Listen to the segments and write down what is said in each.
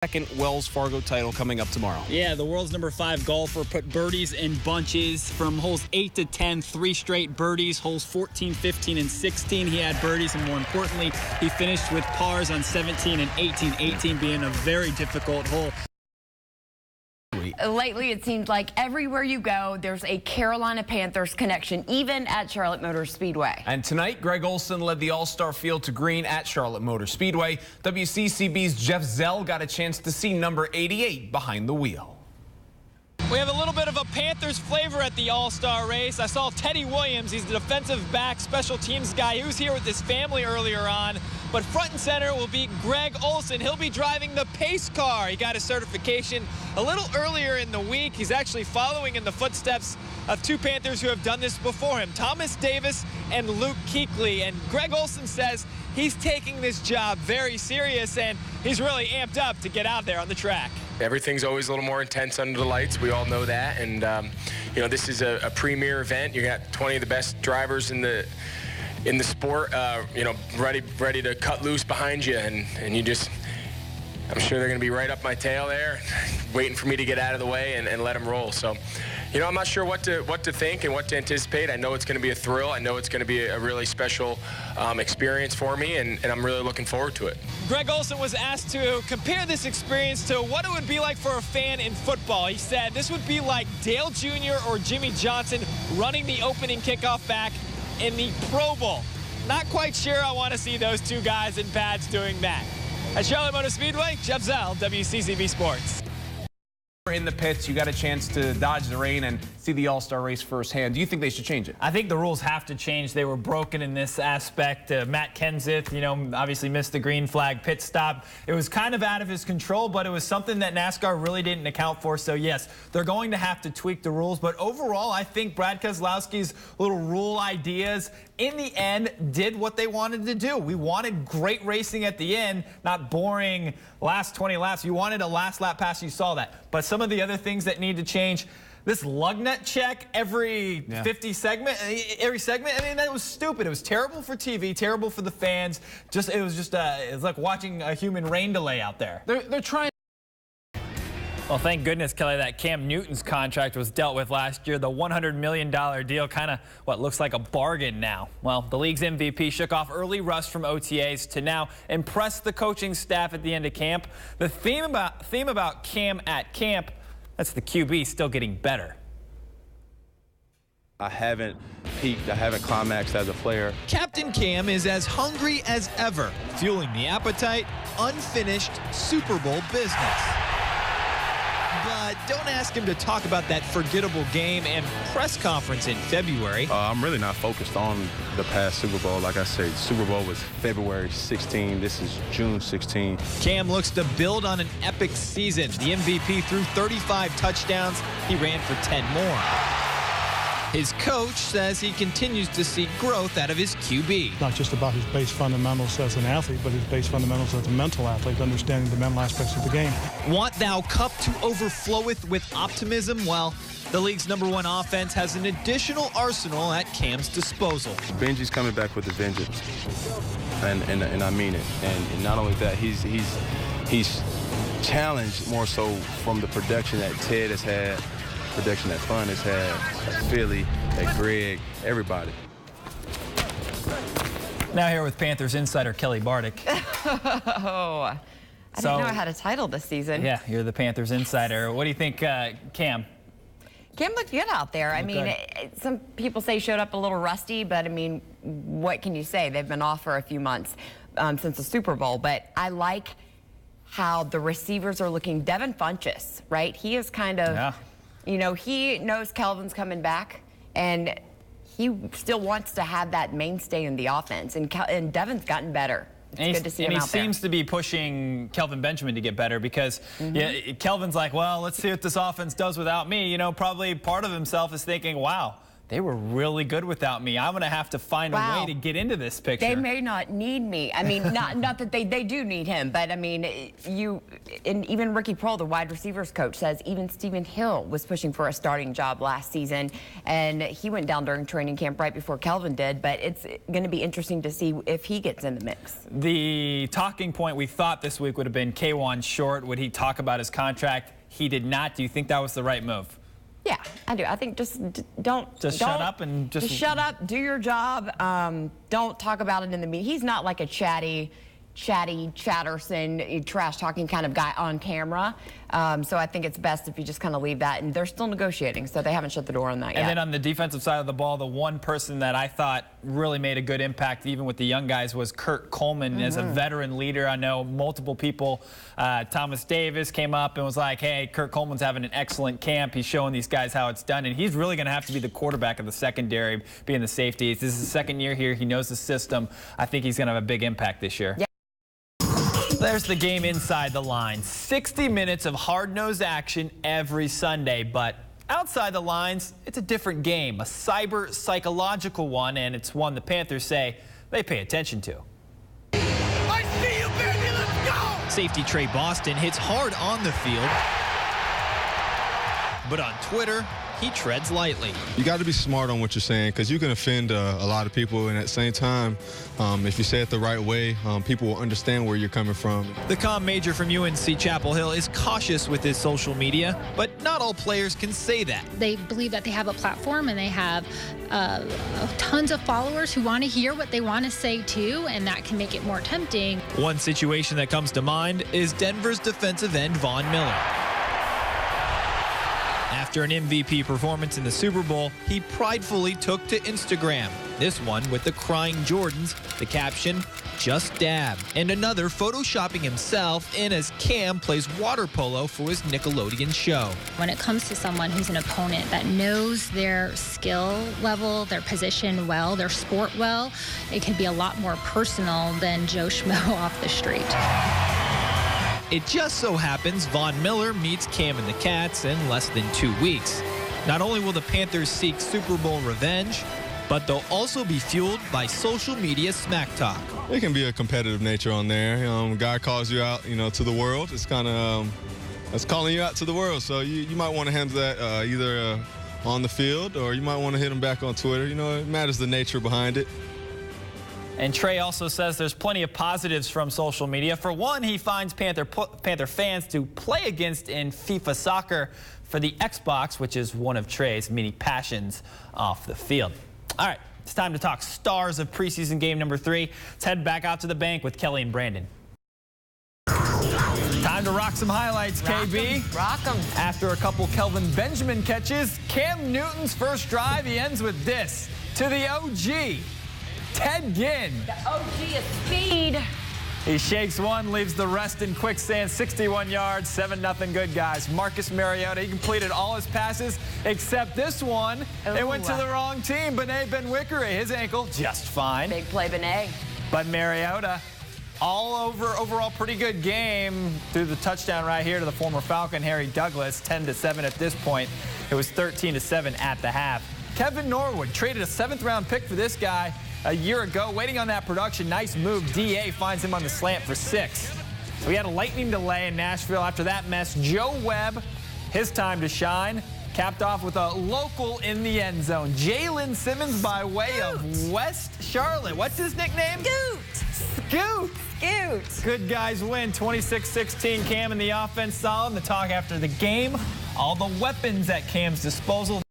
Second Wells Fargo title coming up tomorrow. Yeah, the world's number 5 golfer put birdies in bunches from holes 8 to 10, 3 straight birdies. Holes 14, 15, and 16, he had birdies, and more importantly, he finished with pars on 17 and 18. 18 being a very difficult hole. Lately, it seems like everywhere you go, there's a Carolina Panthers connection, even at Charlotte Motor Speedway. And tonight, Greg Olson led the All-Star field to green at Charlotte Motor Speedway. WCCB's Jeff Zell got a chance to see number 88 behind the wheel. We have a little bit of a Panthers flavor at the All-Star race. I saw Teddy Williams. He's the defensive back, special teams guy. He was here with his family earlier on. But front and center will be Greg Olson. He'll be driving the pace car. He got his certification a little earlier in the week. He's actually following in the footsteps of 2 Panthers who have done this before him, Thomas Davis and Luke Kuechly. And Greg Olson says he's taking this job very serious, and he's really amped up to get out there on the track. Everything's always a little more intense under the lights. We all know that. And, you know, this is a premier event. You got 20 of the best drivers in the sport, you know, ready to cut loose behind you. And you just, I'm sure they're going to be right up my tail there, waiting for me to get out of the way and let them roll. So, you know, I'm not sure what to think and what to anticipate. I know it's going to be a thrill. I know it's going to be a really special experience for me, and I'm really looking forward to it. Greg Olson was asked to compare this experience to what it would be like for a fan in football. He said this would be like Dale Jr. or Jimmy Johnson running the opening kickoff back in the Pro Bowl. Not quite sure I want to see those 2 guys in pads doing that. At Charlotte Motor Speedway, Jeff Zell, WCCB Sports. In the pits, you got a chance to dodge the rain and see the All-Star race firsthand. Do you think they should change it? I think the rules have to change. They were broken in this aspect. Matt Kenseth, you know, obviously missed the green flag pit stop. It was kind of out of his control, but it was something that NASCAR really didn't account for. So, yes, they're going to have to tweak the rules. But overall, I think Brad Keselowski's little rule ideas in the end did what they wanted to do. We wanted great racing at the end, not boring last 20 laps. You wanted a last lap pass, you saw that. But some of the other things that need to change, this lug nut check every 50 segment, every segment, I mean, that was stupid. It was terrible for TV, terrible for the fans. It was like watching a human rain delay out there. They're trying. Well, thank goodness, Kelly, that Cam Newton's contract was dealt with last year. The $100 million deal, kind of what looks like a bargain now. Well, the league's MVP shook off early rust from OTAs to now impress the coaching staff at the end of camp. The theme about Cam at camp, that's the QB still getting better. I haven't peaked, I haven't climaxed as a player. Captain Cam is as hungry as ever, fueling the appetite, unfinished Super Bowl business. But don't ask him to talk about that forgettable game and press conference in February. I'm really not focused on the past Super Bowl. Like I said, Super Bowl was February 16. This is June 16. Cam looks to build on an epic season. The MVP threw 35 touchdowns. He ran for 10 more. His coach says he continues to see growth out of his QB. Not just about his base fundamentals as an athlete, but his base fundamentals as a mental athlete, understanding the mental aspects of the game. Want thou cup to overfloweth with optimism? Well, the league's #1 offense has an additional arsenal at Cam's disposal. Benji's coming back with a vengeance, and I mean it. And not only that, he's challenged more so from the production that Ted has had, production that Fun has had, at Philly, at Greg, everybody. Now here with Panthers insider Kelly Bardick. I didn't know I had a title this season. Yeah, you're the Panthers insider. What do you think, Cam? Cam looked good out there. I mean, some people say showed up a little rusty, but I mean, what can you say? They've been off for a few months since the Super Bowl, but I like how the receivers are looking. Devin Funchess, right? He is kind of, you know, he knows Kelvin's coming back, and he still wants to have that mainstay in the offense, and Devin's gotten better. It's good to see him out there. And he seems to be pushing Kelvin Benjamin to get better because Kelvin's like, well, let's see what this offense does without me. You know, probably part of himself is thinking, wow, they were really good without me. I'm going to have to find a way to get into this picture. They may not need me. I mean, not that they do need him, but I mean, and even Ricky Proehl, the wide receivers coach, says even Stephen Hill was pushing for a starting job last season, and he went down during training camp right before Kelvin did, but it's going to be interesting to see if he gets in the mix. The talking point we thought this week would have been Kawann Short. Would he talk about his contract? He did not. Do you think that was the right move? Yeah, I do. I think just don't shut up and just shut up, do your job. Don't talk about it in the media. He's not like a chatty Chatterson, trash talking kind of guy on camera. So I think it's best if you just kind of leave that. And they're still negotiating, so they haven't shut the door on that yet. And then on the defensive side of the ball, the one person that I thought really made a good impact, even with the young guys, was Kurt Coleman. As a veteran leader, I know multiple people, Thomas Davis came up and was like, hey, Kurt Coleman's having an excellent camp. He's showing these guys how it's done. And he's really going to have to be the quarterback of the secondary, being the safety. This is his second year here. He knows the system. I think he's going to have a big impact this year. Yeah. There's the game inside the lines. 60 minutes of hard-nosed action every Sunday, but outside the lines, it's a different game, a cyber-psychological one, and it's one the Panthers say they pay attention to. I see you, baby, let's go! Safety Trey Boston hits hard on the field, but on Twitter, he treads lightly. You got to be smart on what you're saying, because you can offend a lot of people, and at the same time, if you say it the right way, people will understand where you're coming from. The comm major from UNC Chapel Hill is cautious with his social media, but not all players can say that. They believe that they have a platform and they have tons of followers who want to hear what they want to say too, and that can make it more tempting. One situation that comes to mind is Denver's defensive end Von Miller. After an MVP performance in the Super Bowl, he pridefully took to Instagram. This one with the crying Jordans, the caption, "Just dab," and another photoshopping himself in as Cam plays water polo for his Nickelodeon show. When it comes to someone who's an opponent that knows their skill level, their position well, their sport well, it can be a lot more personal than Joe Schmo off the street. It just so happens Von Miller meets Cam and the Cats in less than 2 weeks. Not only will the Panthers seek Super Bowl revenge, but they'll also be fueled by social media smack talk. It can be a competitive nature on there. A guy calls you out, to the world. It's kind of that's calling you out to the world. So you might want to handle that either on the field, or you might want to hit him back on Twitter. It matters the nature behind it. And Trey also says there's plenty of positives from social media. For one, he finds Panther fans to play against in FIFA Soccer for the Xbox, which is one of Trey's many passions off the field. All right, it's time to talk stars of preseason game number 3. Let's head back out to the bank with Kelly and Brandon. Time to rock some highlights, KB. Rock 'em. After a couple Kelvin Benjamin catches, Cam Newton's first drive, he ends with this. To the OG. Ted Ginn. The OG of speed. He shakes one, leaves the rest in quicksand. 61 yards, 7-0 good guys. Marcus Mariota, he completed all his passes except this one. It went to the wrong team. Benet Benwickery, his ankle just fine. Big play, Benet. But Mariota, overall pretty good game through the touchdown right here to the former Falcon, Harry Douglas, 10-7 at this point. It was 13-7 at the half. Kevin Norwood traded a 7th-round pick for this guy a year ago, waiting on that production. Nice move. DA finds him on the slant for 6. So we had a lightning delay in Nashville after that mess. Joe Webb, his time to shine, capped off with a local in the end zone. Jalen Simmons by way of West Charlotte. What's his nickname? Scoot. Scoot. Good guys win 26-16. Cam and the offense solid. The talk after the game, all the weapons at Cam's disposal.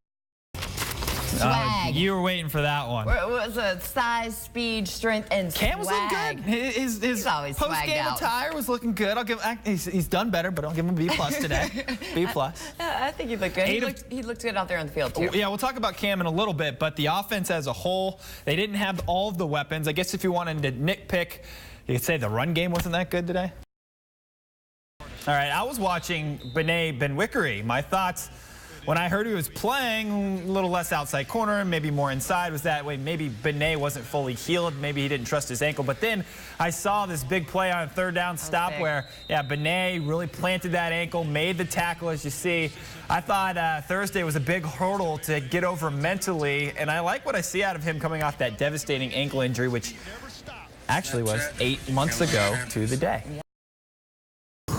Swag. You were waiting for that one. It was a size, speed, strength, and swag. Cam was looking good. His always post-game attire was looking good. He's done better, but I'll give him a B+ today. B+. I think he looked good. He looked good out there on the field, too. Yeah, we'll talk about Cam in a little bit, but the offense as a whole, they didn't have all of the weapons. I guess if you wanted to nitpick, you could say the run game wasn't that good today. All right, I was watching Benet Benwickery. My thoughts, when I heard he was playing a little less outside corner, maybe more inside, was that way maybe Benet wasn't fully healed, maybe he didn't trust his ankle. But then I saw this big play on a third down stop where, yeah, Benet really planted that ankle, made the tackle, as you see. I thought Thursday was a big hurdle to get over mentally, and I like what I see out of him coming off that devastating ankle injury, which actually was 8 months ago to the day.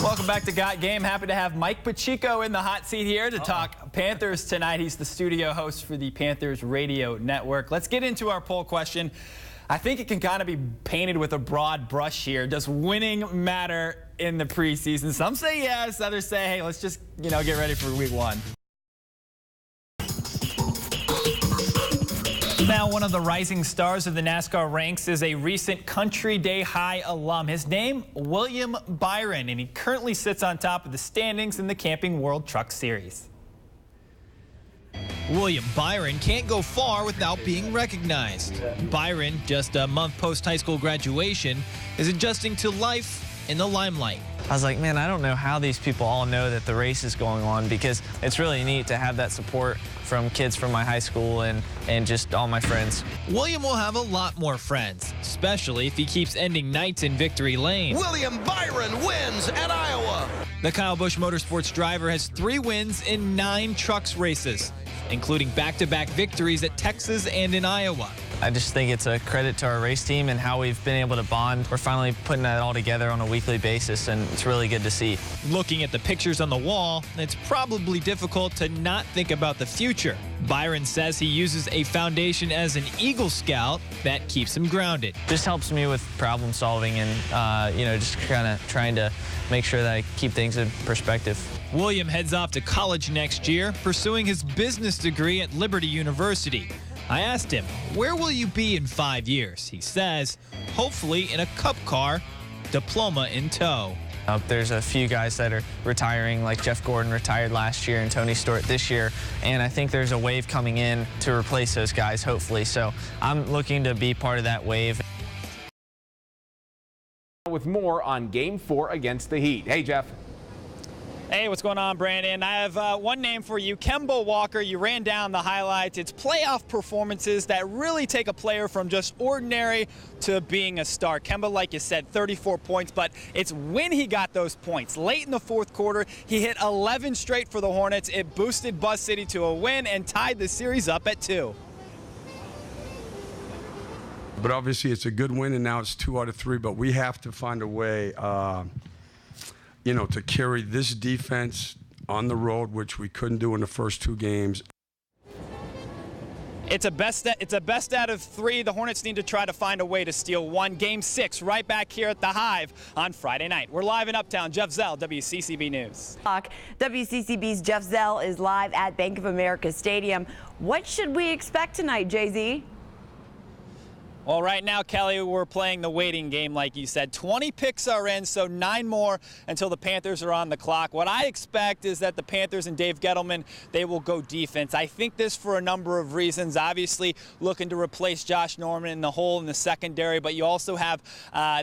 Welcome back to Got Game. Happy to have Mike Pacheco in the hot seat here to talk Panthers tonight. He's the studio host for the Panthers Radio Network. Let's get into our poll question. I think it can kind of be painted with a broad brush here. Does winning matter in the preseason? Some say yes, others say, hey, let's just, get ready for week 1. Now, one of the rising stars of the NASCAR ranks is a recent Country Day High alum. His name, William Byron, and he currently sits on top of the standings in the Camping World Truck Series. William Byron can't go far without being recognized. Byron, just a month post-high school graduation, is adjusting to life in the limelight. I was like, man, I don't know how these people all know that the race is going on, because it's really neat to have that support from kids from my high school and just all my friends. William will have a lot more friends, especially if he keeps ending nights in victory lane. William Byron wins at Iowa. The Kyle Busch Motorsports driver has 3 wins in 9 trucks races, including back-to-back victories at Texas and in Iowa. I just think it's a credit to our race team and how we've been able to bond. We're finally putting that all together on a weekly basis, and it's really good to see. Looking at the pictures on the wall, it's probably difficult to not think about the future. Byron says he uses a foundation as an Eagle Scout that keeps him grounded. Just helps me with problem solving and, just kind of trying to make sure that I keep things in perspective. William heads off to college next year, pursuing his business degree at Liberty University. I asked him, where will you be in 5 years? He says, hopefully in a cup car, diploma in tow. There's a few guys that are retiring, like Jeff Gordon retired last year and Tony Stewart this year, and I think there's a wave coming in to replace those guys, hopefully. So I'm looking to be part of that wave. With more on Game 4 against the Heat. Hey, Jeff. Hey, what's going on, Brandon? I have one name for you, Kemba Walker. You ran down the highlights. It's playoff performances that really take a player from just ordinary to being a star. Kemba, like you said, 34 points, but it's when he got those points. Late in the fourth quarter, he hit 11 straight for the Hornets. It boosted Buzz City to a win and tied the series up at 2. But obviously it's a good win, and now it's 2 out of 3, but we have to find a way to carry this defense on the road, which we couldn't do in the first 2 games. It's a best out of 3. The Hornets need to try to find a way to steal 1. Game 6 right back here at the Hive on Friday night. We're live in Uptown. Jeff Zell, WCCB News. WCCB's Jeff Zell is live at Bank of America Stadium. What should we expect tonight, Jay-Z? Well, right now, Kelly, we're playing the waiting game, like you said. 20 picks are in, so 9 more until the Panthers are on the clock. What I expect is that the Panthers and Dave Gettleman, they will go defense. I think this for a number of reasons. Obviously, looking to replace Josh Norman in the hole in the secondary, but you also have,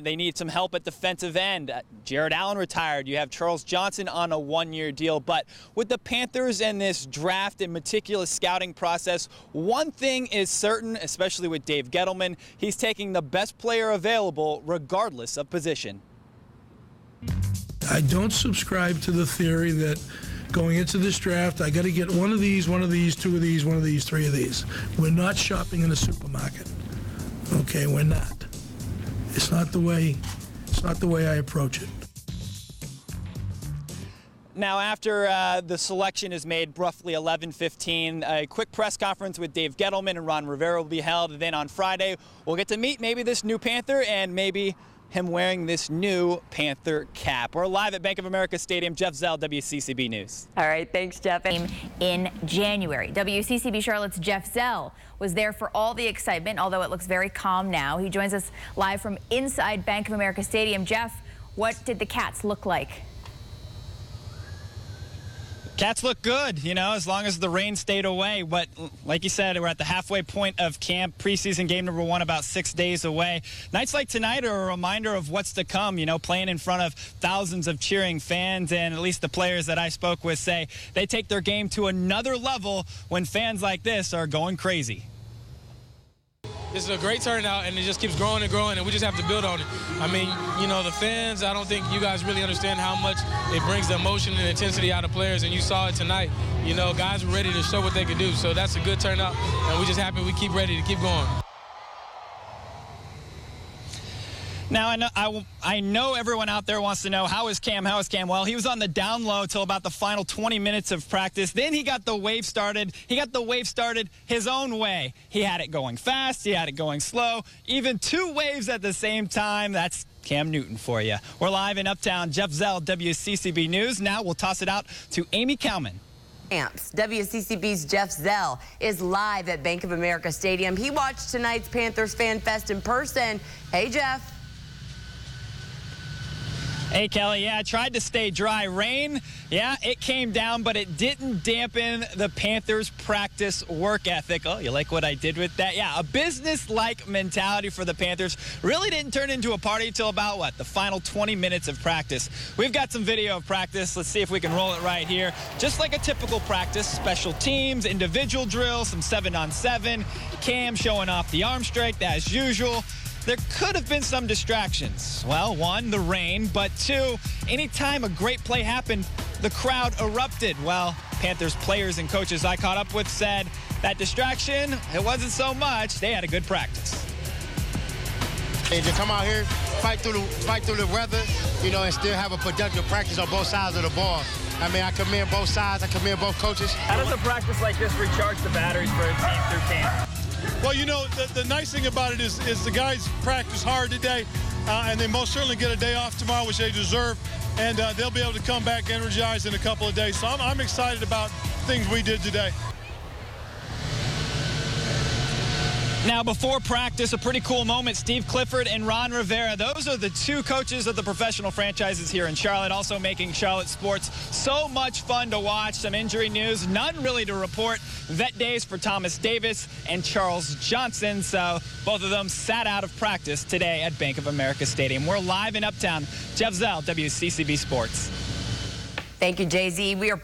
they need some help at defensive end. Jared Allen retired. You have Charles Johnson on a 1-year deal. But with the Panthers and this draft and meticulous scouting process, one thing is certain, especially with Dave Gettleman, he's taking the best player available regardless of position. I don't subscribe to the theory that going into this draft, I got to get one of these, 2 of these, 1 of these, 3 of these. We're not shopping in a supermarket. Okay, we're not. It's not the way I approach it. Now, after the selection is made, roughly 11:15, a quick press conference with Dave Gettleman and Ron Rivera will be held. And then on Friday, we'll get to meet maybe this new Panther and maybe him wearing this new Panther cap. We're live at Bank of America Stadium. Jeff Zell, WCCB News. All right, thanks, Jeff. In January, WCCB Charlotte's Jeff Zell was there for all the excitement, although it looks very calm now. He joins us live from inside Bank of America Stadium. Jeff, what did the Cats look like? Cats look good, you know, as long as the rain stayed away. But like you said, we're at the halfway point of camp. Preseason game number 1 about 6 days away. Nights like tonight are a reminder of what's to come, you know, playing in front of thousands of cheering fans. And at least the players that I spoke with say they take their game to another level when fans like this are going crazy. This is a great turnout, and it just keeps growing and growing, and we just have to build on it. I mean, you know, the fans, I don't think you guys really understand how much it brings the emotion and intensity out of players, and you saw it tonight. You know, guys were ready to show what they could do, so that's a good turnout, and we're just happy we keep ready to keep going. Now, I know everyone out there wants to know, how is Cam? Well, he was on the down low till about the final 20 minutes of practice. Then he got the wave started. He got the wave started his own way. He had it going fast. He had it going slow. Even 2 waves at the same time. That's Cam Newton for you. We're live in Uptown. Jeff Zell, WCCB News. Now we'll toss it out to Amy Cowman. WCCB's Jeff Zell is live at Bank of America Stadium. He watched tonight's Panthers Fan Fest in person. Hey, Jeff. Hey, Kelly, yeah, I tried to stay dry. Rain, yeah, it came down, but it didn't dampen the Panthers' practice work ethic. Oh, you like what I did with that? Yeah, a business-like mentality for the Panthers. Really didn't turn into a party until about, what, the final 20 minutes of practice. We've got some video of practice. Let's see if we can roll it right here. Just like a typical practice, special teams, individual drills, some 7-on-7. Cam showing off the arm strength as usual. There could have been some distractions. Well, 1, the rain, but 2, anytime a great play happened, the crowd erupted. Well, Panthers players and coaches I caught up with said that distraction, it wasn't so much. They had a good practice. Hey, to come out here, fight through the weather, you know, and still have a productive practice on both sides of the ball. I mean, I commend both sides. I commend both coaches. How does a practice like this recharge the batteries for a team through camp? Well, you know, the nice thing about it is the guys practice hard today, and they most certainly get a day off tomorrow, which they deserve, and they'll be able to come back energized in a couple of days. So I'm excited about things we did today. Now, before practice, a pretty cool moment. Steve Clifford and Ron Rivera, those are the 2 coaches of the professional franchises here in Charlotte, also making Charlotte sports so much fun to watch. Some injury news, none really to report. Vet days for Thomas Davis and Charles Johnson, so both of them sat out of practice today at Bank of America Stadium. We're live in Uptown. Jeff Zell, WCCB Sports. Thank you, Jay-Z. We are